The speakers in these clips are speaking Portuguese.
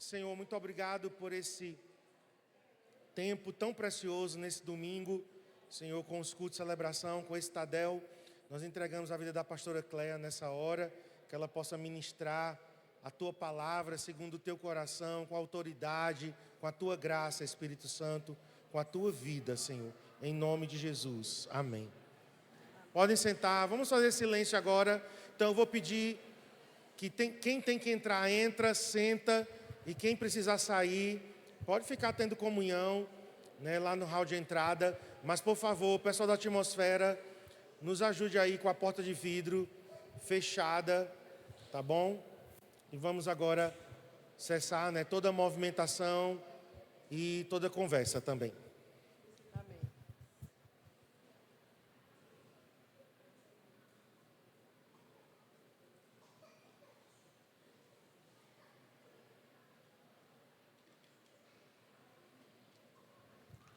Senhor, muito obrigado por esse tempo tão precioso nesse domingo, Senhor, com os cultos de celebração, com esse Tadel. Nós entregamos a vida da pastora Cléia nessa hora, que ela possa ministrar a Tua palavra segundo o Teu coração, com autoridade, com a Tua graça, Espírito Santo, com a Tua vida, Senhor, em nome de Jesus. Amém. Podem sentar, vamos fazer silêncio agora. Então eu vou pedir que quem tem que entrar, entra, senta, e quem precisar sair, pode ficar tendo comunhão, né, lá no hall de entrada, mas por favor, pessoal da atmosfera, nos ajude aí com a porta de vidro fechada, tá bom? E vamos agora cessar, né, toda a movimentação e toda a conversa também. Amém.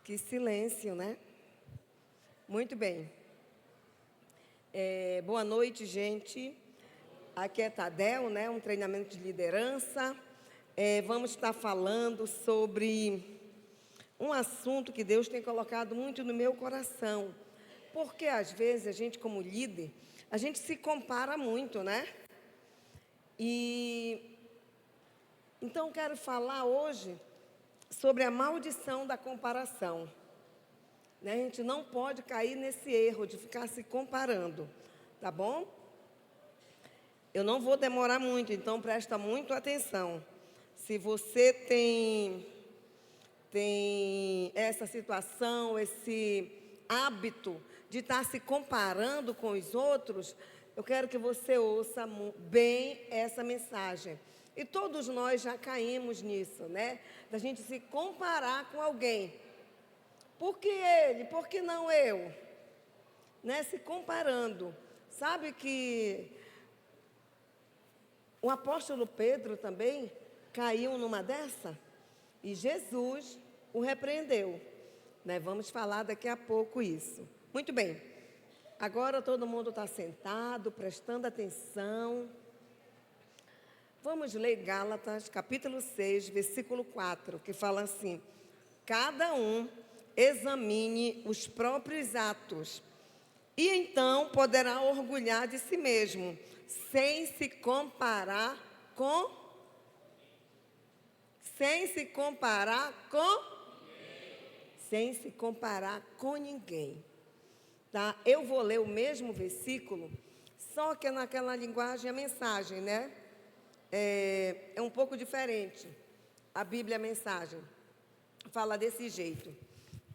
Que silêncio, né? Muito bem. Boa noite, gente. Aqui é Tadel, né? Um treinamento de liderança. Vamos estar falando sobre um assunto que Deus tem colocado muito no meu coração. Porque, às vezes, a gente, como líder, a gente se compara muito, né? Então, quero falar hoje sobre a maldição da comparação. Né? A gente não pode cair nesse erro de ficar se comparando, tá bom? Eu não vou demorar muito, então presta muito atenção. Se você tem essa situação, esse hábito de estar se comparando com os outros, eu quero que você ouça bem essa mensagem. E todos nós já caímos nisso, né? Da gente se comparar com alguém. Por que ele? Por que não eu? Né? Se comparando. Sabe que o apóstolo Pedro também caiu numa dessa? E Jesus o repreendeu. Né? Vamos falar daqui a pouco isso. Muito bem. Agora todo mundo está sentado, prestando atenção. Vamos ler Gálatas, capítulo 6, versículo 4, que fala assim: cada um examine os próprios atos, e então poderá orgulhar de si mesmo, sem se comparar com ninguém. Tá? Eu vou ler o mesmo versículo, só que é naquela linguagem, a mensagem, né? É um pouco diferente. A Bíblia, a mensagem, fala desse jeito: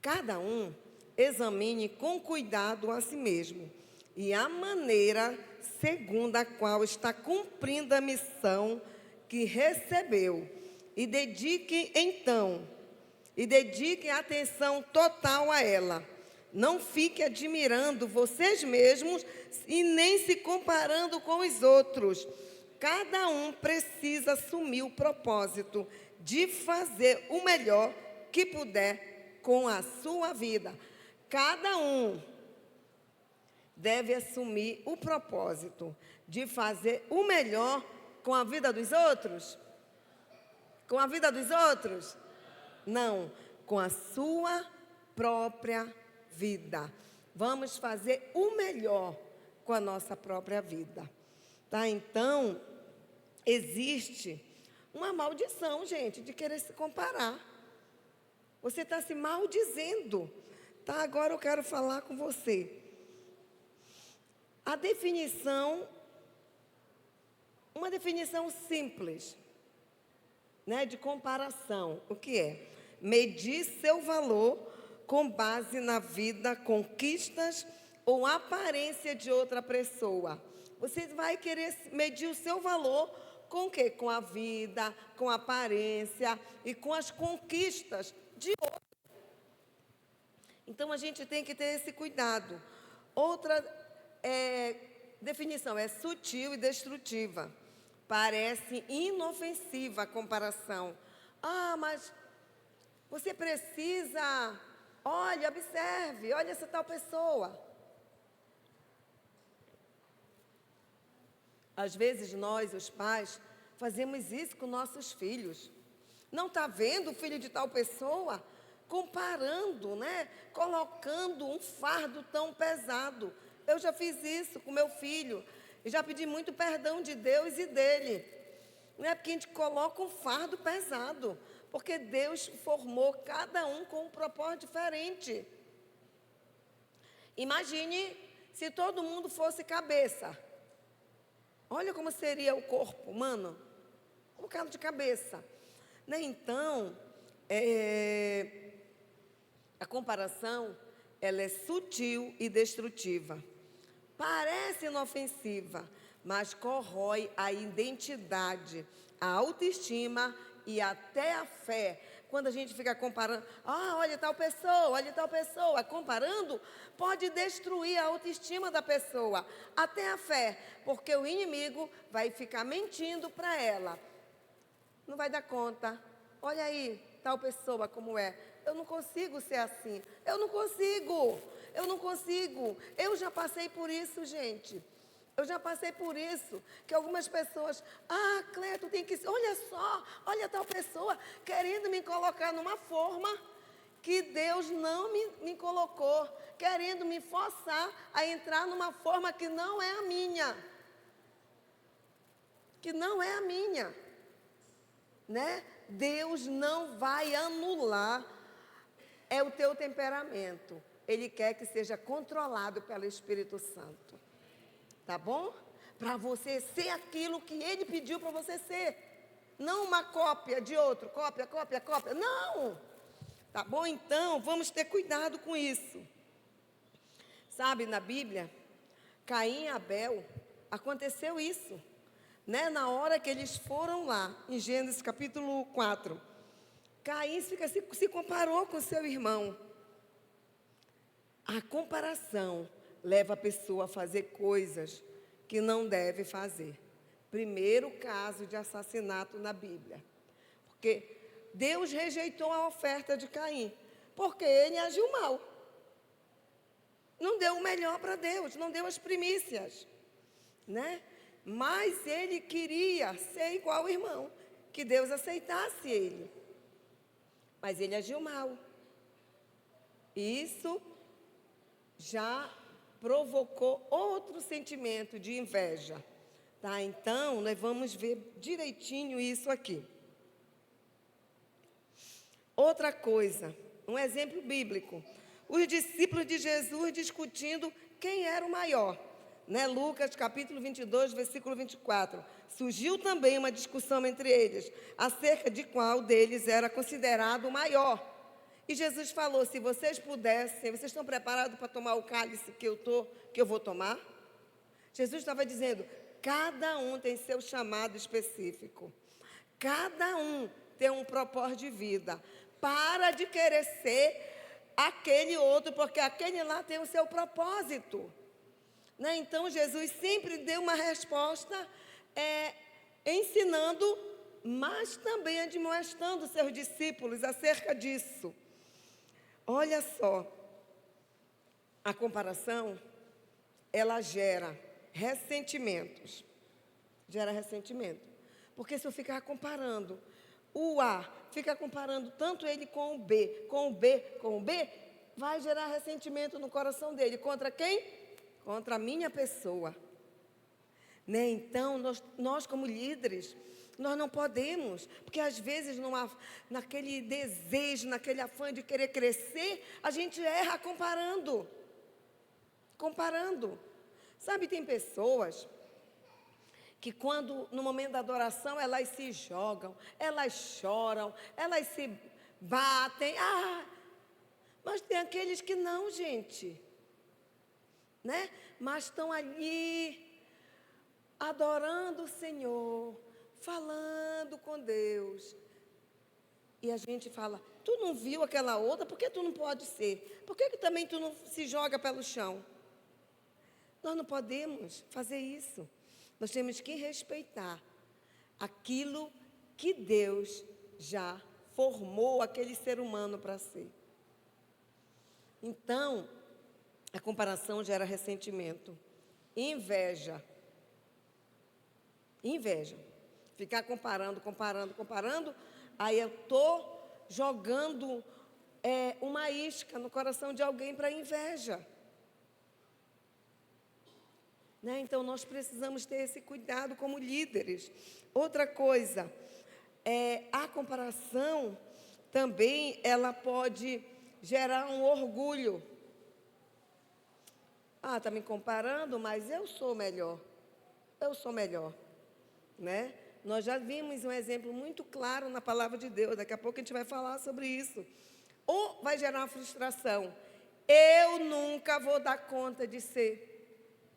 cada um examine com cuidado a si mesmo e a maneira segundo a qual está cumprindo a missão que recebeu, e dedique atenção total a ela. Não fique admirando vocês mesmos e nem se comparando com os outros. Cada um precisa assumir o propósito de fazer o melhor que puder com a sua vida. Cada um deve assumir o propósito de fazer o melhor com a vida dos outros? Com a vida dos outros? Não, com a sua própria vida. Vamos fazer o melhor com a nossa própria vida. Tá? Então, existe uma maldição, gente, de querer se comparar. Você está se maldizendo. Tá? Agora eu quero falar com você. A definição, uma definição simples, né, de comparação. O que é? Medir seu valor com base na vida, conquistas ou aparência de outra pessoa. Você vai querer medir o seu valor com o quê? Com a vida, com a aparência e com as conquistas de outros. Então, a gente tem que ter esse cuidado. Outra definição é sutil e destrutiva. Parece inofensiva a comparação. Ah, mas você precisa... Olha, observe, olha essa tal pessoa. Às vezes nós, os pais, fazemos isso com nossos filhos. Não está vendo o filho de tal pessoa? Comparando, né? Colocando um fardo tão pesado. Eu já fiz isso com meu filho. E já pedi muito perdão de Deus e dele. Não é porque a gente coloca um fardo pesado. Porque Deus formou cada um com um propósito diferente. Imagine se todo mundo fosse cabeça. Olha como seria o corpo humano. Um bocado de cabeça. Né? Então, a comparação, ela é sutil e destrutiva. Parece inofensiva, mas corrói a identidade, a autoestima e até a fé. Quando a gente fica comparando, olha tal pessoa, comparando, pode destruir a autoestima da pessoa, até a fé, porque o inimigo vai ficar mentindo para ela. Não vai dar conta. Olha aí, tal pessoa como é. Eu não consigo ser assim. Eu não consigo. Eu já passei por isso, gente. Eu já passei por isso. Que algumas pessoas, Cléia, tu tem que ser. Olha só, olha tal pessoa querendo me colocar numa forma que Deus não me colocou. Querendo me forçar a entrar numa forma que não é a minha. Que não é a minha. Né? Deus não vai anular o teu temperamento. Ele quer que seja controlado pelo Espírito Santo. Tá bom? Para você ser aquilo que Ele pediu para você ser. Não uma cópia de outro. Cópia. Não! Tá bom? Então, vamos ter cuidado com isso. Sabe, na Bíblia, Caim e Abel, aconteceu isso. Né? Na hora que eles foram lá, em Gênesis capítulo 4, Caim se comparou com seu irmão. A comparação leva a pessoa a fazer coisas que não deve fazer. Primeiro caso de assassinato na Bíblia. Porque Deus rejeitou a oferta de Caim, porque ele agiu mal. Não deu o melhor para Deus, não deu as primícias, né? Mas ele queria ser igual ao irmão, que Deus aceitasse ele. Mas ele agiu mal. Isso já provocou outro sentimento de inveja. Tá? Então, nós vamos ver direitinho isso aqui. Outra coisa, um exemplo bíblico. Os discípulos de Jesus discutindo quem era o maior. Né? Lucas, capítulo 22, versículo 24. Surgiu também uma discussão entre eles, acerca de qual deles era considerado o maior. E Jesus falou, se vocês pudessem, vocês estão preparados para tomar o cálice que eu vou tomar? Jesus estava dizendo, cada um tem seu chamado específico. Cada um tem um propósito de vida. Para de querer ser aquele outro, porque aquele lá tem o seu propósito. Né? Então, Jesus sempre deu uma resposta ensinando, mas também admoestando seus discípulos acerca disso. Olha só, a comparação, ela gera ressentimentos. Gera ressentimento. Porque se eu ficar comparando o A, ficar comparando tanto ele com o B, vai gerar ressentimento no coração dele. Contra quem? Contra a minha pessoa. Né? Então, nós como líderes, nós não podemos, porque às vezes naquele desejo, naquele afã de querer crescer, a gente erra comparando. Sabe, tem pessoas que quando, no momento da adoração, elas se jogam, elas choram, elas se batem. Mas tem aqueles que não, gente. Né? Mas estão ali, adorando o Senhor, falando com Deus. E a gente fala, tu não viu aquela outra, por que tu não pode ser? Por que também tu não se joga pelo chão? Nós não podemos fazer isso. Nós temos que respeitar aquilo que Deus já formou aquele ser humano para ser. Então, a comparação gera ressentimento. Inveja. Ficar comparando. Aí eu estou jogando uma isca no coração de alguém para inveja. Né? Então, nós precisamos ter esse cuidado como líderes. Outra coisa, a comparação também, ela pode gerar um orgulho. Ah, está me comparando, mas eu sou melhor. Eu sou melhor. Né? Nós já vimos um exemplo muito claro na palavra de Deus. Daqui a pouco a gente vai falar sobre isso. Ou vai gerar uma frustração. Eu nunca vou dar conta de ser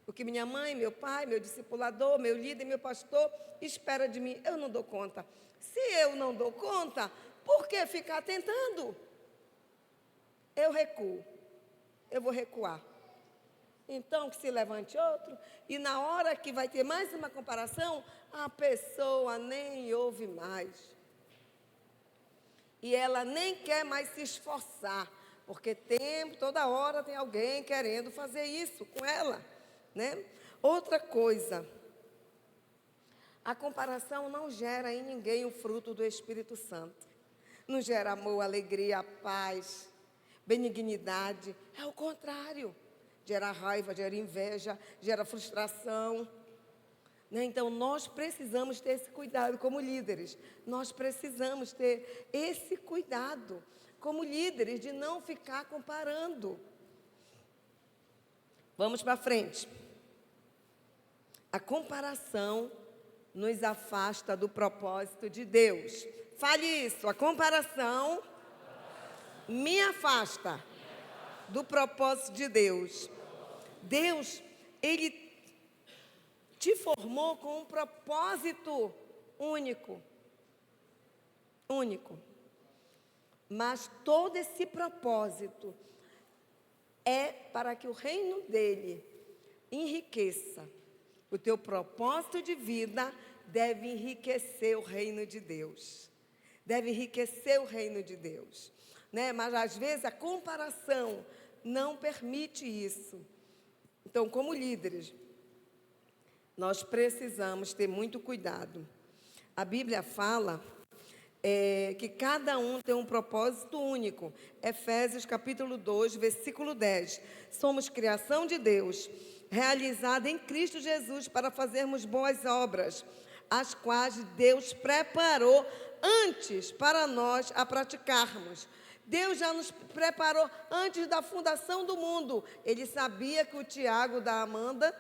o que minha mãe, meu pai, meu discipulador, meu líder, meu pastor espera de mim. Eu não dou conta. Se eu não dou conta, por que ficar tentando? Eu recuo. Eu vou recuar. Então, que se levante outro. E na hora que vai ter mais uma comparação, a pessoa nem ouve mais. E ela nem quer mais se esforçar. Porque toda hora tem alguém querendo fazer isso com ela. Né? Outra coisa, a comparação não gera em ninguém o fruto do Espírito Santo. Não gera amor, alegria, paz, benignidade. É o contrário. Gera raiva, gera inveja, gera frustração. Né? Então, nós precisamos ter esse cuidado como líderes. Nós precisamos ter esse cuidado como líderes de não ficar comparando. Vamos para frente. A comparação nos afasta do propósito de Deus. Fale isso, a comparação me afasta do propósito de Deus. Deus, Ele te formou com um propósito único. Único. Mas todo esse propósito é para que o reino dele enriqueça. O teu propósito de vida deve enriquecer o reino de Deus. Deve enriquecer o reino de Deus. Né? Mas, às vezes, a comparação não permite isso. Então, como líderes, nós precisamos ter muito cuidado. A Bíblia fala que cada um tem um propósito único. Efésios capítulo 2, versículo 10. Somos criação de Deus, realizada em Cristo Jesus para fazermos boas obras, as quais Deus preparou antes para nós a praticarmos. Deus já nos preparou antes da fundação do mundo. Ele sabia que o Tiago da Amanda,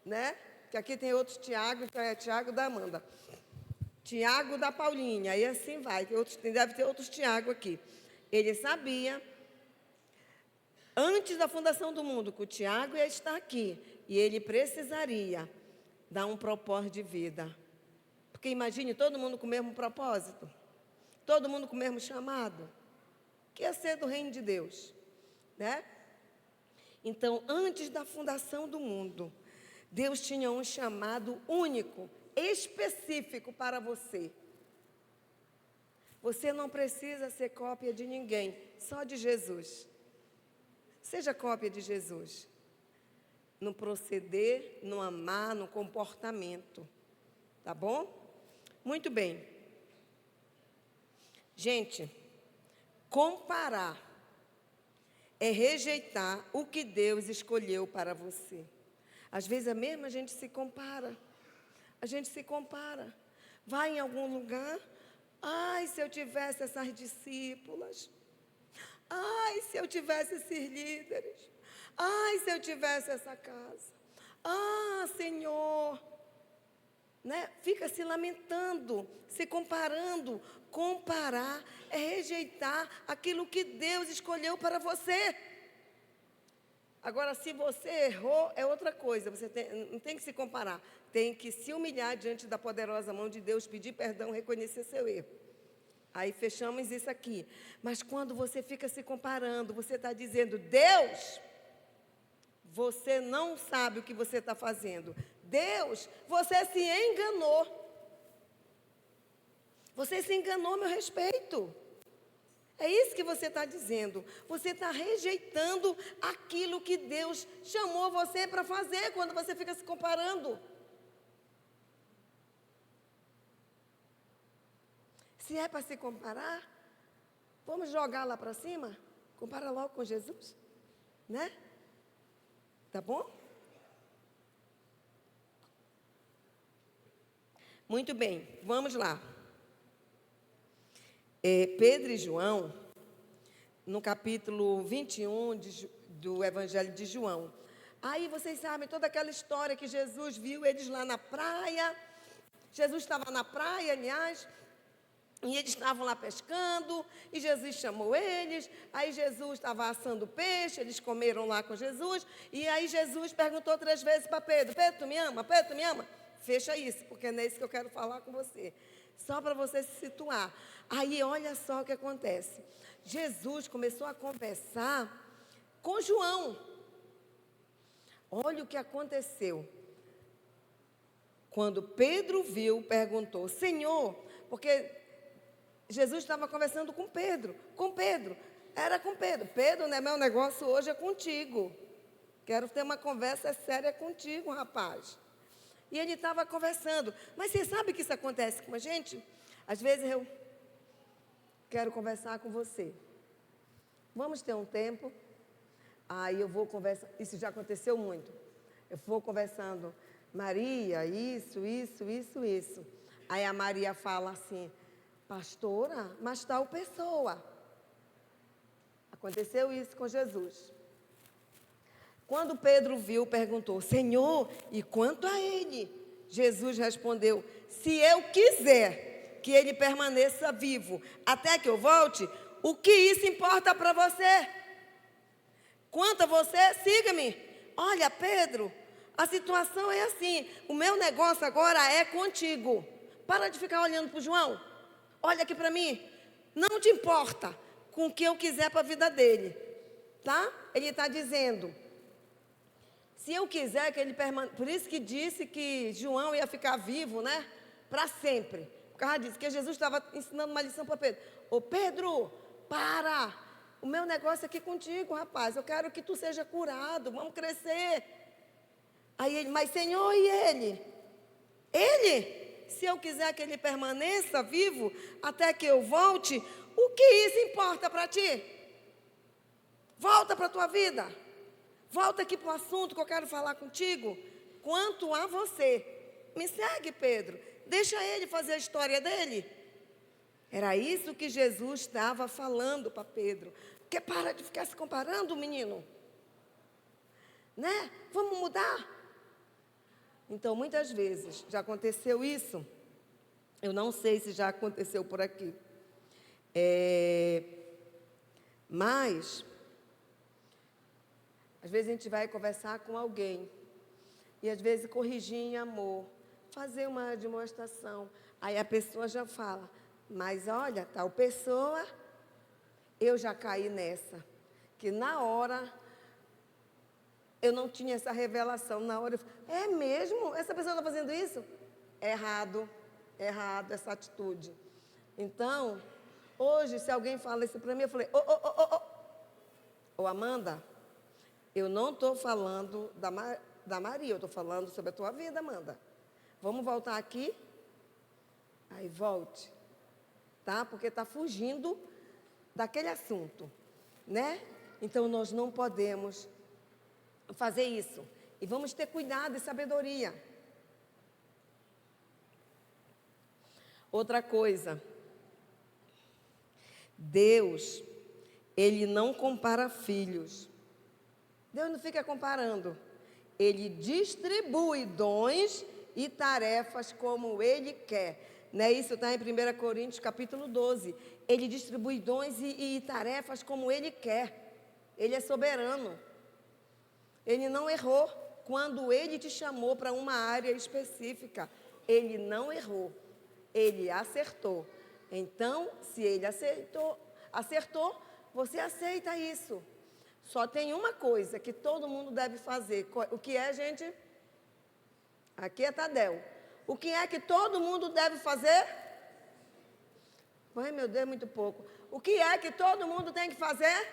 né? Que aqui tem outros Tiago, então é Tiago da Amanda. Tiago da Paulinha, e assim vai. Deve ter outros Tiago aqui. Ele sabia, antes da fundação do mundo, que o Tiago ia estar aqui. E ele precisaria dar um propósito de vida. Porque imagine todo mundo com o mesmo propósito. Todo mundo com o mesmo chamado. Que ia ser do reino de Deus. Né? Então, antes da fundação do mundo, Deus tinha um chamado único, específico para você. Você não precisa ser cópia de ninguém, só de Jesus. Seja cópia de Jesus. No proceder, no amar, no comportamento. Tá bom? Muito bem. Gente, comparar é rejeitar o que Deus escolheu para você. Às vezes mesmo a gente se compara. A gente se compara. Vai em algum lugar. Ai, se eu tivesse essas discípulas. Ai, se eu tivesse esses líderes. Ai, se eu tivesse essa casa. Ah, Senhor. Né? Fica se lamentando, se comparando. Comparar é rejeitar aquilo que Deus escolheu para você. Agora, se você errou, é outra coisa. Você não tem que se comparar. Tem que se humilhar diante da poderosa mão de Deus, pedir perdão, reconhecer seu erro. Aí fechamos isso aqui. Mas quando você fica se comparando, você está dizendo, Deus, você não sabe o que você está fazendo. Deus, você se enganou. Você se enganou a meu respeito. É isso que você está dizendo. Você está rejeitando aquilo que Deus chamou você para fazer quando você fica se comparando. Se é para se comparar, vamos jogar lá para cima? Compara logo com Jesus, né? Tá bom? Muito bem, vamos lá. Pedro e João, no capítulo 21 do Evangelho de João. Aí vocês sabem toda aquela história que Jesus viu eles lá na praia. Jesus estava na praia, aliás, e eles estavam lá pescando, e Jesus chamou eles. Aí Jesus estava assando peixe, eles comeram lá com Jesus. E aí Jesus perguntou 3 vezes para Pedro: Pedro, tu me ama? Pedro, tu me ama? Fecha isso, porque não é isso que eu quero falar com você. Só para você se situar. Aí, olha só o que acontece. Jesus começou a conversar com João. Olha o que aconteceu. Quando Pedro viu, perguntou: Senhor, porque Jesus estava conversando com Pedro. Era com Pedro. Pedro, né, meu negócio hoje é contigo. Quero ter uma conversa séria contigo, rapaz. E ele estava conversando. Mas você sabe que isso acontece com a gente? Às vezes eu quero conversar com você. Vamos ter um tempo. Aí eu vou conversar. Isso já aconteceu muito. Eu vou conversando. Maria, isso. Aí a Maria fala assim: pastora, mas tal pessoa. Aconteceu isso com Jesus. Quando Pedro viu, perguntou: Senhor, e quanto a ele? Jesus respondeu: se eu quiser que ele permaneça vivo até que eu volte, o que isso importa para você? Quanto a você, siga-me. Olha, Pedro, a situação é assim. O meu negócio agora é contigo. Para de ficar olhando para o João. Olha aqui para mim. Não te importa com o que eu quiser para a vida dele. Tá? Ele está dizendo: se eu quiser que ele permaneça. Por isso que disse que João ia ficar vivo, né? Para sempre. Por causa disso, que Jesus estava ensinando uma lição para Pedro. Ô Pedro, para! O meu negócio é aqui contigo, rapaz. Eu quero que tu seja curado. Vamos crescer. Aí ele: mas Senhor, e ele? Ele? Se eu quiser que ele permaneça vivo até que eu volte, o que isso importa para ti? Volta para a tua vida. Volta aqui para o assunto que eu quero falar contigo. Quanto a você, me segue, Pedro. Deixa ele fazer a história dele. Era isso que Jesus estava falando para Pedro. Porque para de ficar se comparando, menino. Né? Vamos mudar. Então, muitas vezes, já aconteceu isso. Eu não sei se já aconteceu por aqui. Mas às vezes a gente vai conversar com alguém e às vezes corrigir em amor, fazer uma demonstração. Aí a pessoa já fala: mas olha, tal pessoa, eu já caí nessa. Que na hora eu não tinha essa revelação. Na hora eu falei: é mesmo? Essa pessoa está fazendo isso? Errado essa atitude. Então, hoje, se alguém fala isso para mim, eu falei: ô Amanda, eu não estou falando da Maria, eu estou falando sobre a tua vida, Amanda. Vamos voltar aqui? Aí volte, tá? Porque está fugindo daquele assunto, né? Então, nós não podemos fazer isso. E vamos ter cuidado e sabedoria. Outra coisa, Deus, Ele não compara filhos. Deus não fica comparando. Ele distribui dons e tarefas como Ele quer. Né? Isso está em 1 Coríntios, capítulo 12. Ele distribui dons e tarefas como Ele quer. Ele é soberano. Ele não errou quando Ele te chamou para uma área específica. Ele não errou. Ele acertou. Então, se Ele acertou, você aceita isso. Só tem uma coisa que todo mundo deve fazer. O que é, gente? Aqui é Tadel. O que é que todo mundo deve fazer? Ai, meu Deus, muito pouco. O que é que todo mundo tem que fazer?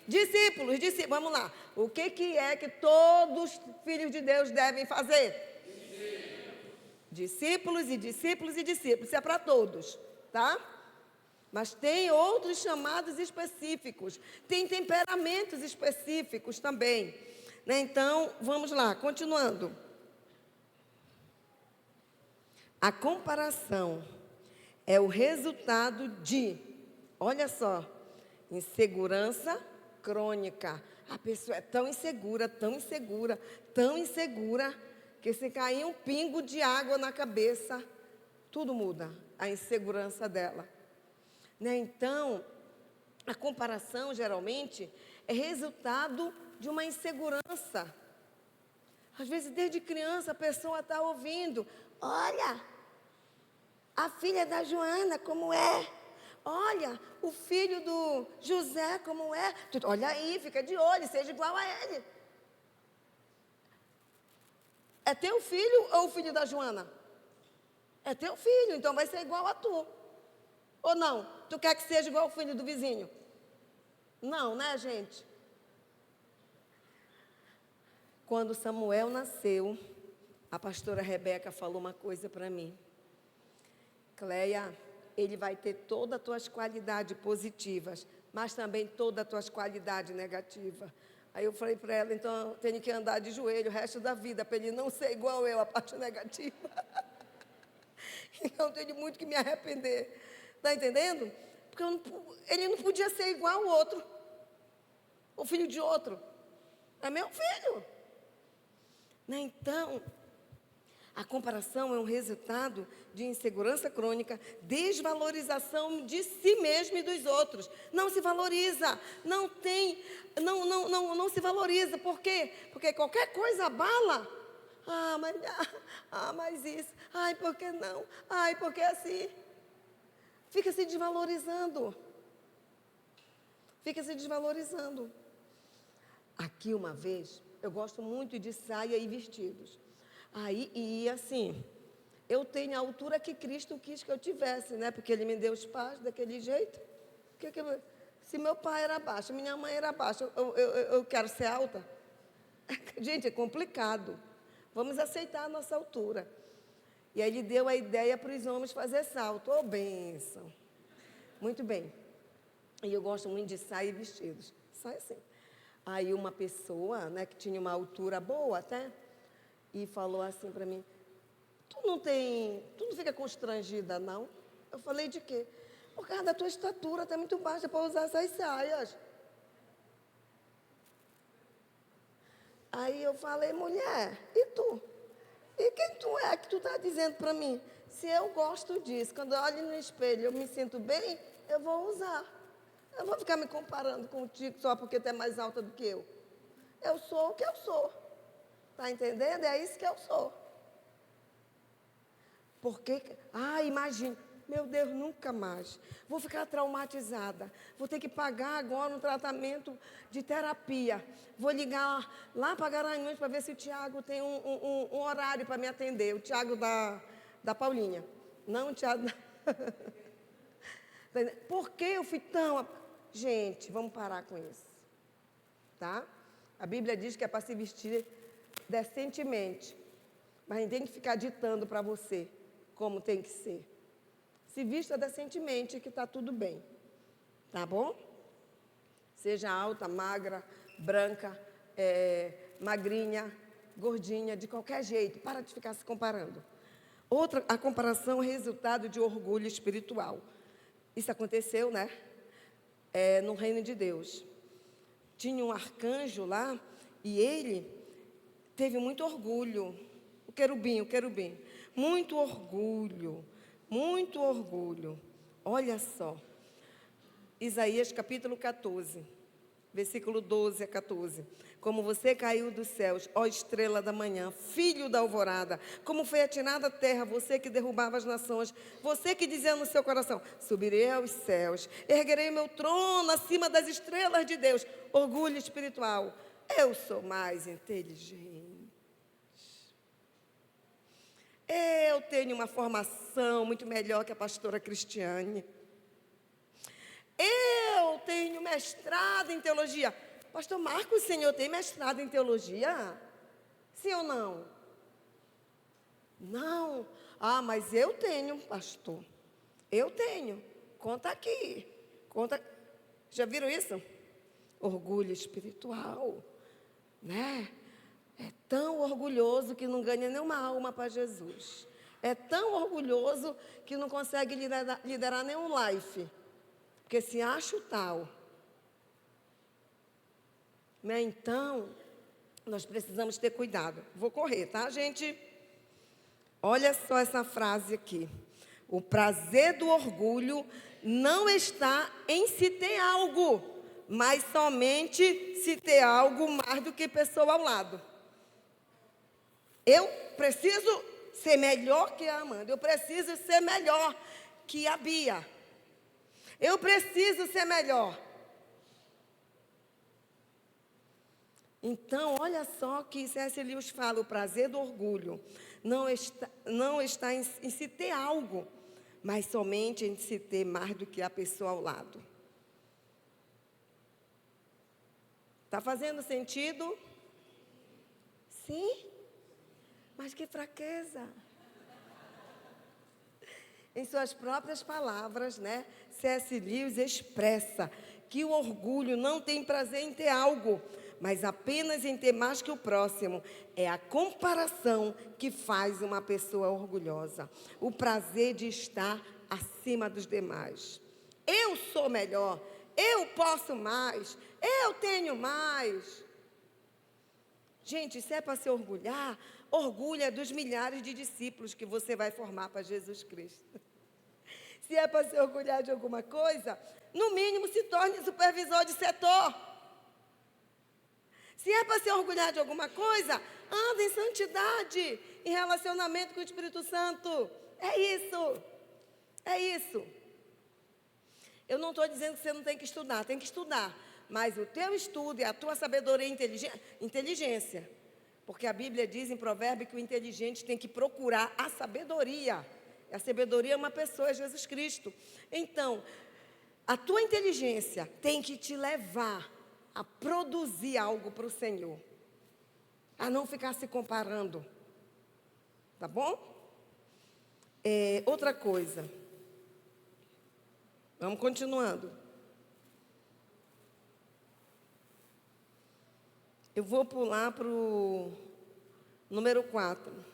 Discípulos. Vamos lá. O que é que todos os filhos de Deus devem fazer? Discípulos e discípulos e discípulos. Isso é para todos. tá? Mas tem outros chamados específicos, tem temperamentos específicos também, né? Então, vamos lá, continuando. A comparação é o resultado de, olha só, insegurança crônica. A pessoa é tão insegura, tão insegura, tão insegura, que se cair um pingo de água na cabeça, tudo muda, a insegurança dela. Né? Então, a comparação, geralmente, é resultado de uma insegurança. Às vezes, desde criança, a pessoa está ouvindo, olha, a filha da Joana, como é? Olha, o filho do José, como é? Olha aí, fica de olho, seja igual a ele. É teu filho ou o filho da Joana? É teu filho, então vai ser igual a tu. Ou não? Tu quer que seja igual ao filho do vizinho? Não, né, gente? Quando Samuel nasceu, a pastora Rebeca falou uma coisa para mim. Cleia, ele vai ter todas as tuas qualidades positivas, mas também todas as tuas qualidades negativas. Aí eu falei para ela, então eu tenho que andar de joelho o resto da vida, para ele não ser igual eu, a parte negativa. Então eu tenho muito que me arrepender. Está entendendo? Porque ele não podia ser igual ao outro. O filho de outro. É meu filho. Né? Então, a comparação é um resultado de insegurança crônica, desvalorização de si mesmo e dos outros. Não se valoriza, não se valoriza. Por quê? Porque qualquer coisa abala. Mas isso. Ai, por que não? Ai, por que assim? Fica se desvalorizando. Fica se desvalorizando. Aqui uma vez, eu gosto muito de saia e vestidos. E assim, eu tenho a altura que Cristo quis que eu tivesse, né? Porque Ele me deu os pais daquele jeito. Se meu pai era baixo, minha mãe era baixa, eu quero ser alta? Gente, é complicado. Vamos aceitar a nossa altura. E aí Ele deu a ideia para os homens fazer salto. Ô, bênção. Muito bem. E eu gosto muito de saia e vestidos. Sai assim. Aí uma pessoa, né, que tinha uma altura boa até, e falou assim para mim, tu não fica constrangida, não? Eu falei, de quê? Por causa da tua estatura, tá muito baixa para usar essas saias. Aí eu falei, mulher, e tu? E quem tu é que tu está dizendo para mim? Se eu gosto disso, quando eu olho no espelho eu me sinto bem, eu vou usar. Eu vou ficar me comparando contigo só porque tu é mais alta do que eu. Eu sou o que eu sou. Está entendendo? É isso que eu sou. Porque, imagine, meu Deus, nunca mais. Vou ficar traumatizada. Vou ter que pagar agora um tratamento de terapia. Vou ligar lá para Garanhuns para ver se o Tiago tem um horário para me atender. O Tiago da Paulinha. Não o Tiago da... Por que eu fui tão... Gente, vamos parar com isso. Tá? A Bíblia diz que é para se vestir decentemente. Mas não tem que ficar ditando para você como tem que ser. Se vista decentemente que está tudo bem. Tá bom? Seja alta, magra, branca, magrinha, gordinha, de qualquer jeito. Para de ficar se comparando. A comparação é resultado de orgulho espiritual. Isso aconteceu, né? No reino de Deus. Tinha um arcanjo lá e ele teve muito orgulho. O querubim. Muito orgulho. Olha só. Isaías capítulo 14, versículo 12 a 14. Como você caiu dos céus, ó estrela da manhã, filho da alvorada, como foi atinada a terra, você que derrubava as nações, você que dizia no seu coração, subirei aos céus, erguerei meu trono acima das estrelas de Deus. Orgulho espiritual. Eu sou mais inteligente. Eu tenho uma formação muito melhor que a pastora Cristiane. Eu tenho mestrado em teologia. Pastor Marcos, o senhor tem mestrado em teologia? Sim ou não? Não. Mas eu tenho, pastor. Eu tenho. Conta aqui. Conta. Já viram isso? Orgulho espiritual, né? É tão orgulhoso que não ganha nenhuma alma para Jesus. É tão orgulhoso que não consegue liderar nenhum life. Porque se acha o tal. Né? Então, nós precisamos ter cuidado. Vou correr, tá, gente? Olha só essa frase aqui. O prazer do orgulho não está em se ter algo, mas somente se ter algo mais do que pessoa ao lado. Eu preciso ser melhor que a Amanda. Eu preciso ser melhor que a Bia. Eu preciso ser melhor. Então, olha só que C.S. Lewis fala, o prazer do orgulho não está em se ter algo, mas somente em se ter mais do que a pessoa ao lado. Está fazendo sentido? Sim? Mas que fraqueza. Em suas próprias palavras, né, C.S. Lewis expressa que o orgulho não tem prazer em ter algo, mas apenas em ter mais que o próximo. É a comparação que faz uma pessoa orgulhosa. O prazer de estar acima dos demais. Eu sou melhor, eu posso mais, eu tenho mais. Gente, se é para se orgulhar, orgulha dos milhares de discípulos que você vai formar para Jesus Cristo. Se é para se orgulhar de alguma coisa, no mínimo se torne supervisor de setor. Se é para se orgulhar de alguma coisa, anda em santidade, em relacionamento com o Espírito Santo. É isso. É isso. Eu não estou dizendo que você não tem que estudar, tem que estudar. Mas o teu estudo e a tua sabedoria e inteligência. Porque a Bíblia diz em Provérbios que o inteligente tem que procurar a sabedoria. A sabedoria é uma pessoa, é Jesus Cristo. Então, a tua inteligência tem que te levar a produzir algo para o Senhor. A não ficar se comparando. Tá bom? Outra coisa. Vamos continuando. Eu vou pular para o número 4.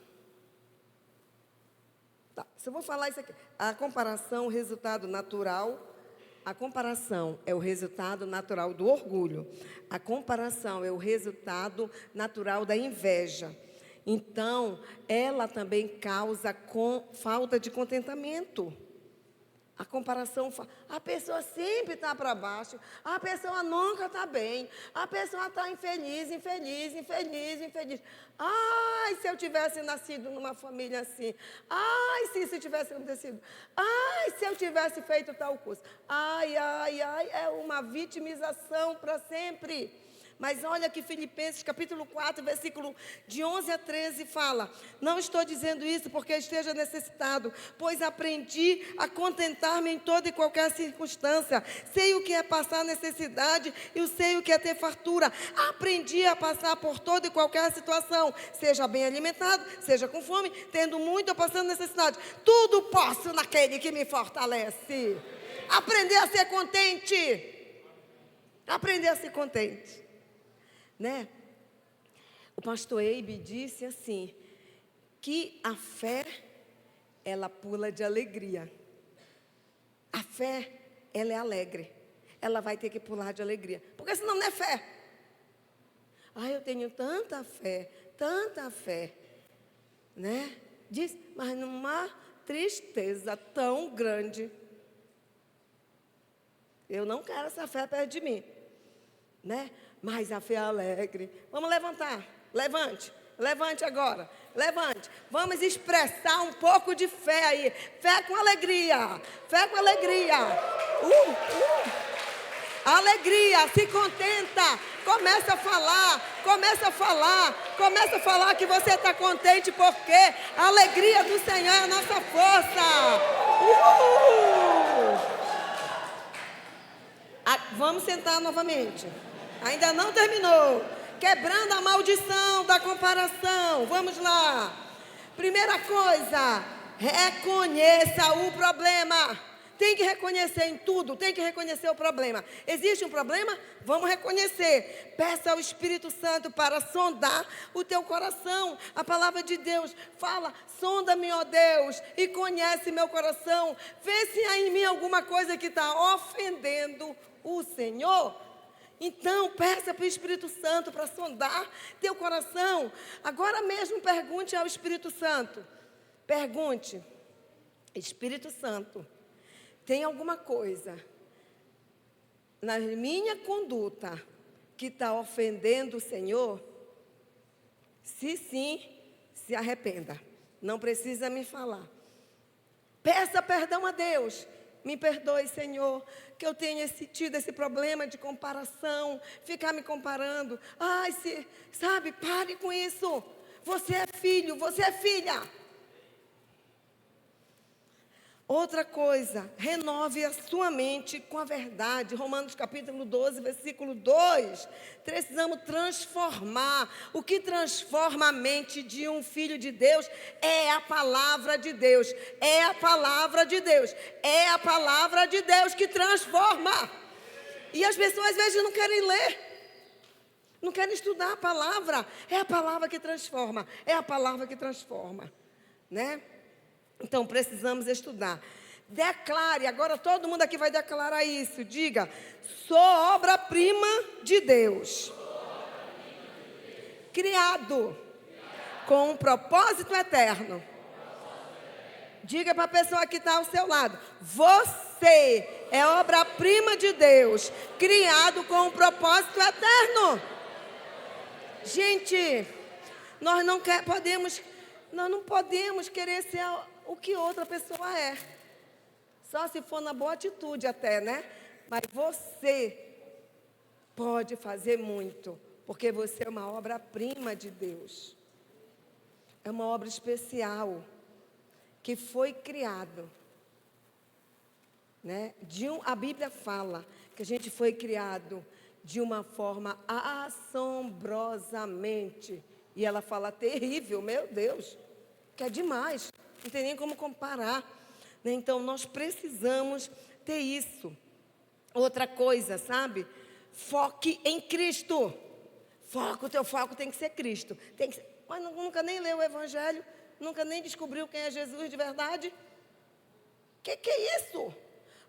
Tá, se eu vou falar isso aqui. A comparação, o resultado natural. A comparação é o resultado natural do orgulho. A comparação é o resultado natural da inveja. Então, ela também causa falta de contentamento. A comparação, a pessoa sempre está para baixo, a pessoa nunca está bem, a pessoa está infeliz. Ai, se eu tivesse nascido numa família assim. Ai, se isso tivesse acontecido. Ai, se eu tivesse feito tal coisa. Ai, é uma vitimização para sempre. Mas olha que Filipenses capítulo 4, versículo de 11 a 13 fala: não estou dizendo isso porque esteja necessitado, pois aprendi a contentar-me em toda e qualquer circunstância. Sei o que é passar necessidade e sei o que é ter fartura. Aprendi a passar por toda e qualquer situação, seja bem alimentado, seja com fome, tendo muito ou passando necessidade. Tudo posso naquele que me fortalece. Aprender a ser contente. Aprender a ser contente. Né? O pastor Eibe disse assim, que a fé, ela pula de alegria. A fé, ela é alegre. Ela vai ter que pular de alegria, porque senão não é fé. Eu tenho tanta fé, né? Diz, mas numa tristeza tão grande. Eu não quero essa fé perto de mim, né? Mas a fé é alegre. Vamos levantar. Levante agora. Levante. Vamos expressar um pouco de fé aí. Fé com alegria. Fé com alegria. Alegria. Se contenta. Começa a falar que você está contente porque a alegria do Senhor é a nossa força. Vamos sentar novamente. Ainda não terminou. Quebrando a maldição da comparação. Vamos lá. Primeira coisa, Reconheça o problema. Tem que reconhecer em tudo, tem que reconhecer o problema. Existe um problema? Vamos reconhecer. Peça ao Espírito Santo para sondar o teu coração. A palavra de Deus fala: sonda-me, ó Deus, e conhece meu coração. Vê se há em mim alguma coisa que está ofendendo o Senhor. Então, peça para o Espírito Santo para sondar teu coração. Agora mesmo pergunte ao Espírito Santo. Pergunte: Espírito Santo, tem alguma coisa na minha conduta que está ofendendo o Senhor? Se sim, se arrependa. Não precisa me falar. Peça perdão a Deus. Me perdoe, Senhor, que eu tenho tido esse problema de comparação, ficar me comparando. Ai, sabe, pare com isso. Você é filho, você é filha. Outra coisa, renove a sua mente com a verdade. Romanos capítulo 12, versículo 2. Precisamos transformar. O que transforma a mente de um filho de Deus é a palavra de Deus. É a palavra de Deus. É a palavra de Deus que transforma. E as pessoas às vezes não querem ler. Não querem estudar a palavra. É a palavra que transforma. É a palavra que transforma. Né? Então, precisamos estudar. Declare, agora todo mundo aqui vai declarar isso. Diga: sou obra-prima de Deus. Criado com um propósito eterno. Diga para a pessoa que está ao seu lado: você é obra-prima de Deus, criado com um propósito eterno. Gente, nós não podemos querer ser o que outra pessoa é. Só se for na boa atitude até, né? Mas você pode fazer muito, porque você é uma obra-prima de Deus. É uma obra especial, que foi criado, né? A Bíblia fala que a gente foi criado de uma forma assombrosamente. E ela fala terrível, meu Deus, que é demais. Não tem nem como comparar. Né? Então, nós precisamos ter isso. Outra coisa, sabe? Foque em Cristo. O teu foco tem que ser Cristo. Mas nunca nem leu o Evangelho, nunca nem descobriu quem é Jesus de verdade. Que é isso?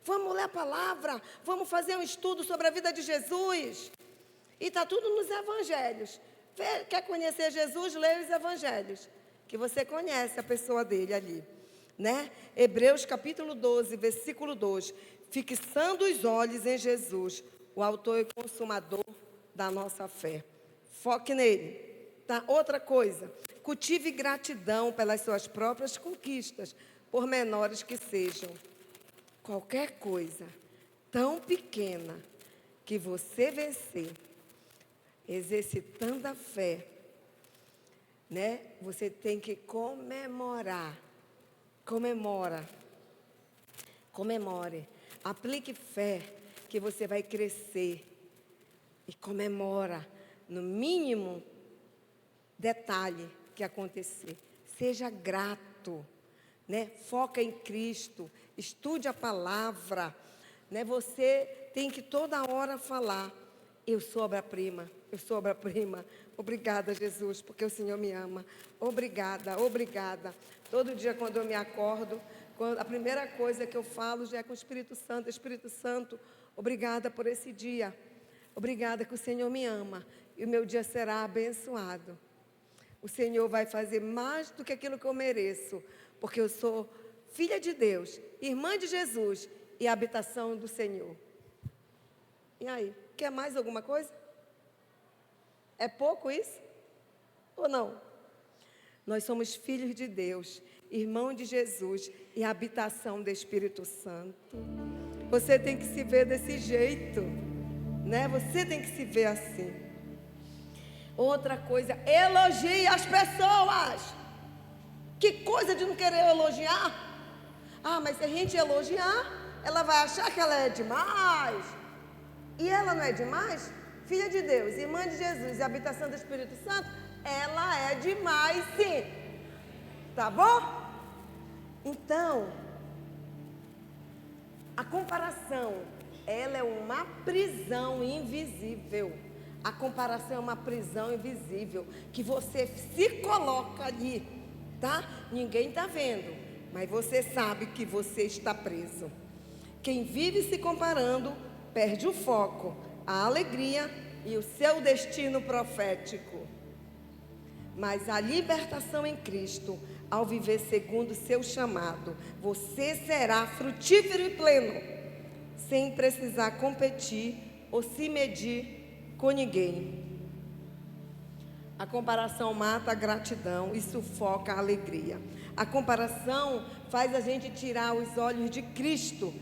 Vamos ler a palavra, vamos fazer um estudo sobre a vida de Jesus. E está tudo nos Evangelhos. Quer conhecer Jesus? Leia os Evangelhos, que você conhece a pessoa dele ali, né? Hebreus capítulo 12, versículo 2. Fixando os olhos em Jesus, o autor e consumador da nossa fé. Foque nele. Tá? Outra coisa, cultive gratidão pelas suas próprias conquistas, por menores que sejam. Qualquer coisa tão pequena que você vencer, exercitando a fé, né? Você tem que comemorar. Comemore. Aplique fé que você vai crescer. E comemora no mínimo detalhe que acontecer. Seja grato, né? Foca em Cristo. Estude a palavra, né? Você tem que toda hora falar: eu sou obra-prima. Eu sou obra-prima. Obrigada, Jesus, porque o Senhor me ama. Obrigada. Todo dia quando eu me acordo, a primeira coisa que eu falo já é com o Espírito Santo. Espírito Santo, obrigada por esse dia. Obrigada que o Senhor me ama. E o meu dia será abençoado. O Senhor vai fazer mais do que aquilo que eu mereço. Porque eu sou filha de Deus, irmã de Jesus e habitação do Senhor. E aí, quer mais alguma coisa? É pouco isso? Ou não? Nós somos filhos de Deus, irmão de Jesus e habitação do Espírito Santo. Você tem que se ver desse jeito, né? Você tem que se ver assim. Outra coisa, elogie as pessoas. Que coisa de não querer elogiar? Ah, mas se a gente elogiar, ela vai achar que ela é demais. E ela não é demais? Filha de Deus, irmã de Jesus e habitação do Espírito Santo, ela é demais, sim. Tá bom? Então, a comparação, ela é uma prisão invisível. A comparação é uma prisão invisível, que você se coloca ali, tá? Ninguém está vendo, mas você sabe que você está preso. Quem vive se comparando, perde o foco, a alegria e o seu destino profético. Mas a libertação em Cristo, ao viver segundo o seu chamado, você será frutífero e pleno, sem precisar competir ou se medir com ninguém. A comparação mata a gratidão e sufoca a alegria. A comparação faz a gente tirar os olhos de Cristo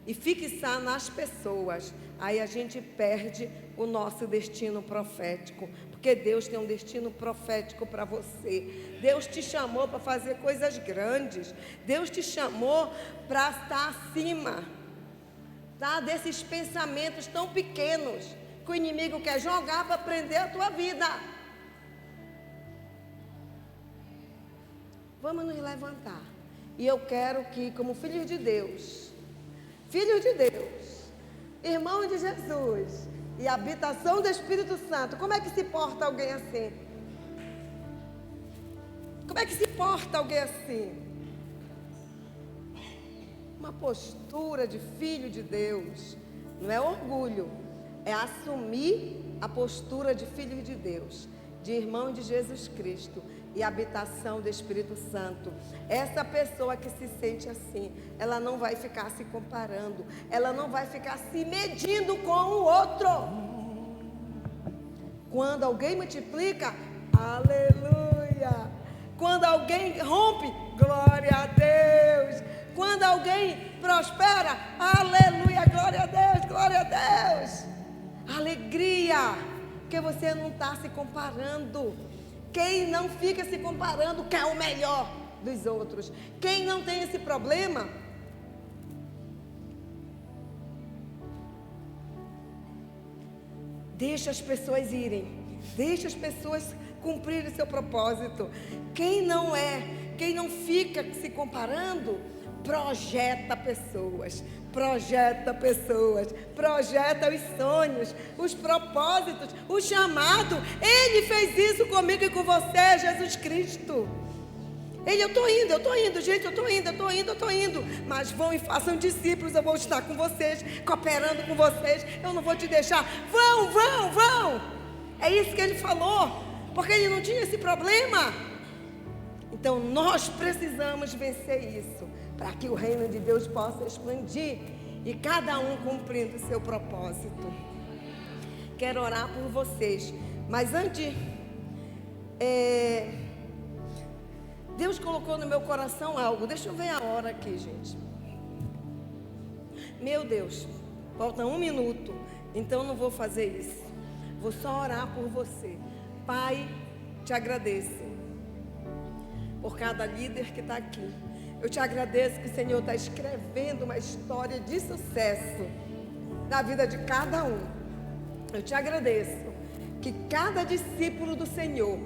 e fixar nas pessoas. Aí a gente perde o nosso destino profético, porque Deus tem um destino profético para você. Deus te chamou para fazer coisas grandes. Deus te chamou para estar acima, tá? Desses pensamentos tão pequenos que o inimigo quer jogar para prender a tua vida. Vamos nos levantar. E eu quero que, como filhos de Deus, irmão de Jesus e habitação do Espírito Santo, como é que se porta alguém assim? Como é que se porta alguém assim? Uma postura de filho de Deus. Não é orgulho, é assumir a postura de filho de Deus, de irmão de Jesus Cristo e habitação do Espírito Santo. Essa pessoa que se sente assim, ela não vai ficar se comparando, ela não vai ficar se medindo com o outro. Quando alguém multiplica, aleluia. Quando alguém rompe, glória a Deus. Quando alguém prospera, aleluia, glória a Deus, glória a Deus. Alegria, porque você não está se comparando. Quem não fica se comparando quer o melhor dos outros. Quem não tem esse problema, deixa as pessoas irem, deixa as pessoas cumprirem o seu propósito. Quem não fica se comparando, projeta pessoas, projeta os sonhos, os propósitos, o chamado. Ele fez isso comigo e com você, Jesus Cristo. Eu estou indo, gente, eu estou indo. Mas vão e façam discípulos, eu vou estar com vocês, cooperando com vocês, eu não vou te deixar. Vão. É isso que ele falou, porque ele não tinha esse problema. Então nós precisamos vencer isso, para que o reino de Deus possa expandir e cada um cumprindo o seu propósito. Quero orar por vocês, mas antes, Deus colocou no meu coração algo. Deixa eu ver a hora aqui, gente. Meu Deus, falta 1 minuto, então não vou fazer isso. Vou só orar por você. Pai, te agradeço por cada líder que está aqui. Eu te agradeço que o Senhor está escrevendo uma história de sucesso na vida de cada um. Eu te agradeço que cada discípulo do Senhor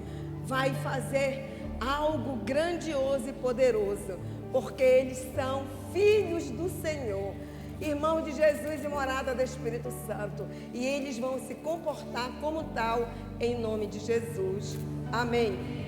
vai fazer algo grandioso e poderoso, porque eles são filhos do Senhor, irmãos de Jesus e morada do Espírito Santo, e eles vão se comportar como tal, em nome de Jesus. Amém.